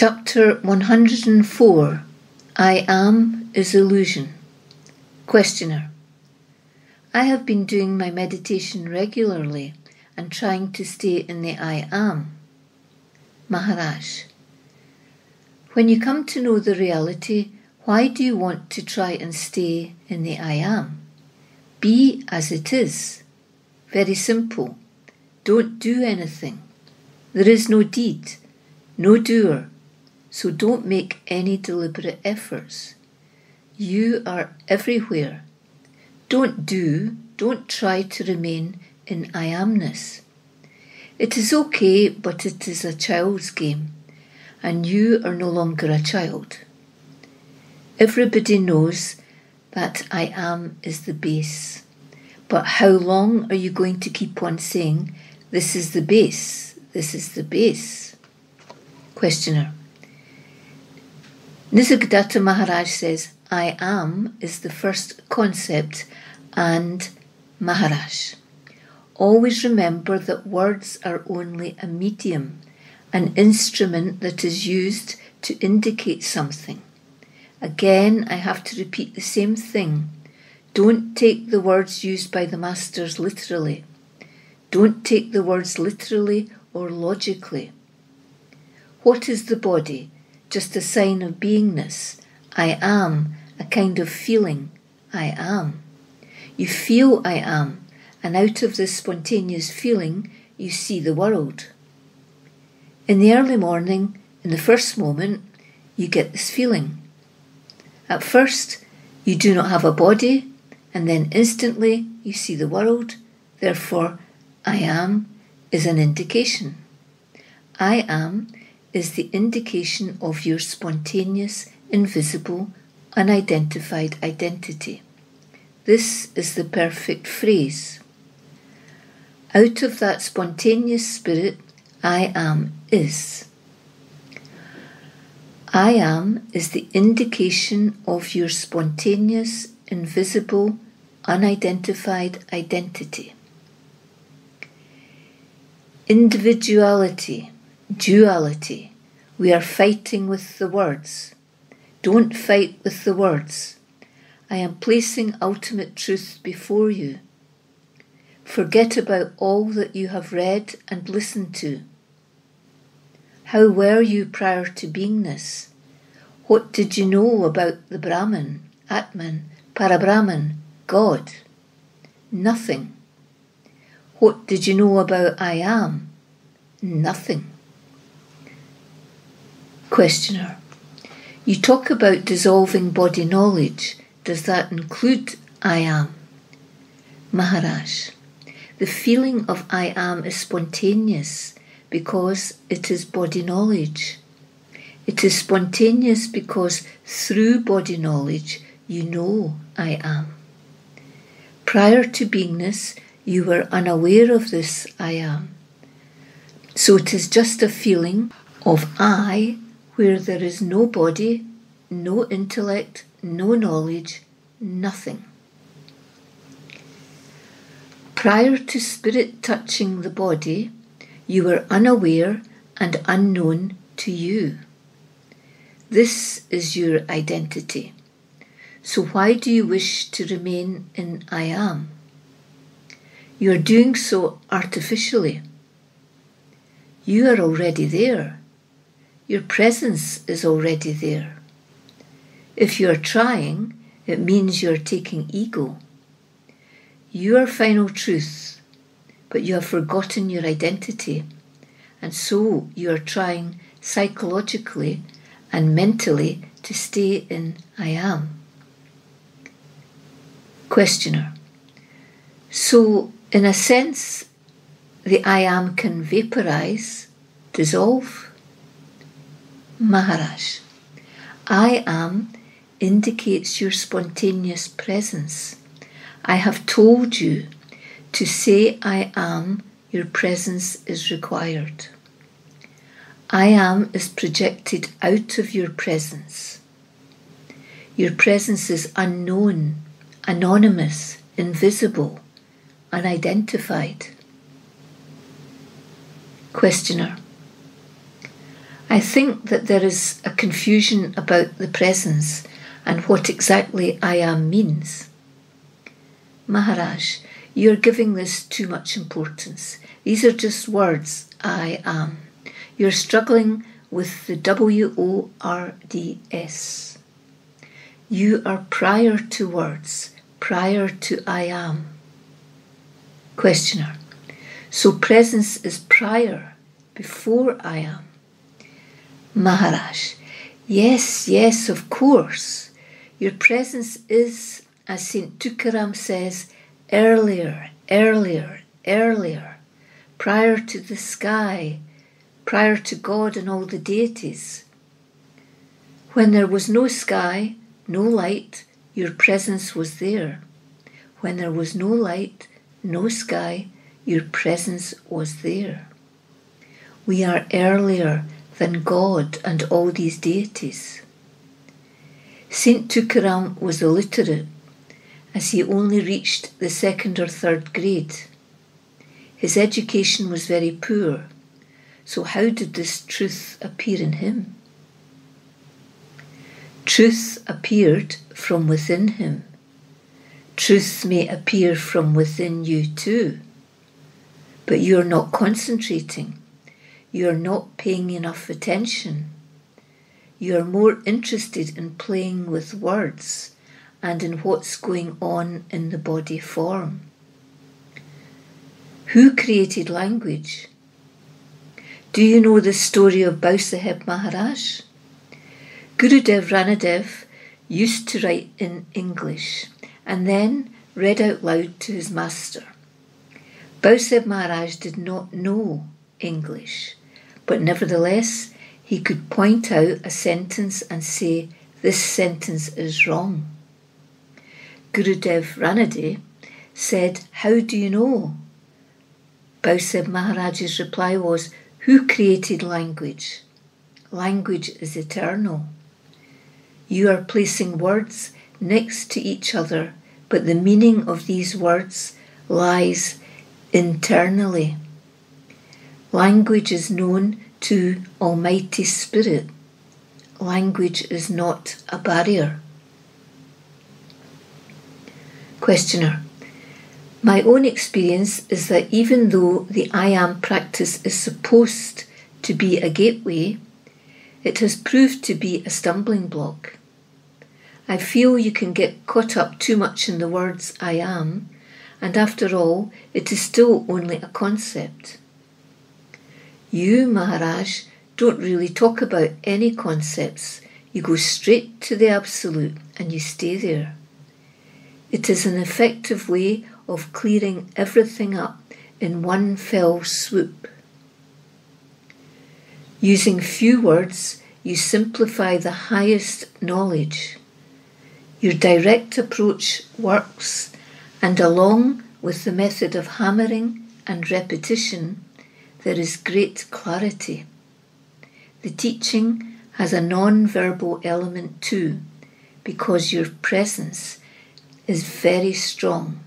Chapter 104. I Am is Illusion. Questioner. I have been doing my meditation regularly and trying to stay in the I Am. Maharaj. When you come to know the reality, why do you want to try and stay in the I Am? Be as it is. Very simple. Don't do anything. There is no deed, no doer. So don't make any deliberate efforts. You are everywhere. Don't try to remain in I Amness. It is okay, but it is a child's game, and you are no longer a child. Everybody knows that I Am is the base. But how long are you going to keep on saying, this is the base, this is the base? Questioner. Nisargadatta Maharaj says, I Am is the first concept and Maharaj. Always remember that words are only a medium, an instrument that is used to indicate something. Again, I have to repeat the same thing. Don't take the words used by the masters literally. Don't take the words literally or logically. What is the body? Just a sign of beingness. I am, a kind of feeling. I am. You feel I am, and out of this spontaneous feeling, you see the world. In the early morning, in the first moment, you get this feeling. At first, you do not have a body, and then instantly you see the world. Therefore, I am is an indication. I am is the indication of your spontaneous, invisible, unidentified identity. This is the perfect phrase. Out of that spontaneous spirit, I am is. I am is the indication of your spontaneous, invisible, unidentified identity. Individuality, duality. We are fighting with the words. Don't fight with the words. I am placing ultimate truth before you. Forget about all that you have read and listened to. How were you prior to beingness? What did you know about the Brahman, Atman, Parabrahman, God? Nothing. What did you know about I Am? Nothing. Questioner. You talk about dissolving body knowledge. Does that include I Am? Maharaj. The feeling of I Am is spontaneous because it is body knowledge. It is spontaneous because through body knowledge you know I Am. Prior to beingness, you were unaware of this I Am. So it is just a feeling of I where there is no body, no intellect, no knowledge, nothing. Prior to spirit touching the body, you were unaware and unknown to you. This is your identity. So why do you wish to remain in I Am? You are doing so artificially. You are already there. Your presence is already there. If you are trying, it means you are taking ego. You are final truth, but you have forgotten your identity, and so you are trying psychologically and mentally to stay in I Am. Questioner. So, in a sense, the I Am can vaporize, dissolve? Maharaj. I Am indicates your spontaneous presence. I have told you to say I Am, your presence is required. I Am is projected out of your presence. Your presence is unknown, anonymous, invisible, unidentified. Questioner. I think that there is a confusion about the presence and what exactly I am means. Maharaj, you're giving this too much importance. These are just words, I am. You're struggling with the WORDS. You are prior to words, prior to I am. Questioner. So presence is prior, before I am. Maharaj. Yes, of course. Your presence is, as Saint Tukaram says, earlier, prior to the sky, prior to God and all the deities. When there was no sky, no light, your presence was there. When there was no light, no sky, your presence was there. We are earlier than God and all these deities. Saint Tukaram was illiterate, as he only reached the 2nd or 3rd grade. His education was very poor, so how did this truth appear in him? Truth appeared from within him. Truth may appear from within you too, but you're not concentrating. You're not paying enough attention. You're more interested in playing with words and in what's going on in the body form. Who created language? Do you know the story of Bausaheb Maharaj? Gurudev Ranadev used to write in English and then read out loud to his master. Bausaheb Maharaj did not know English, but nevertheless he could point out a sentence and say, this sentence is wrong. Gurudev Ranadev said, how do you know? Bausaheb Maharaj's reply was, who created language? Language is eternal. You are placing words next to each other, but the meaning of these words lies internally. Language is known to Almighty Spirit. Language is not a barrier. Questioner. My own experience is that even though the I am practice is supposed to be a gateway, it has proved to be a stumbling block. I feel you can get caught up too much in the words I am, and after all, it is still only a concept. You, Maharaj, don't really talk about any concepts. You go straight to the Absolute and you stay there. It is an effective way of clearing everything up in one fell swoop. Using few words, you simplify the highest knowledge. Your direct approach works, and along with the method of hammering and repetition, there is great clarity. The teaching has a non-verbal element too, because your presence is very strong.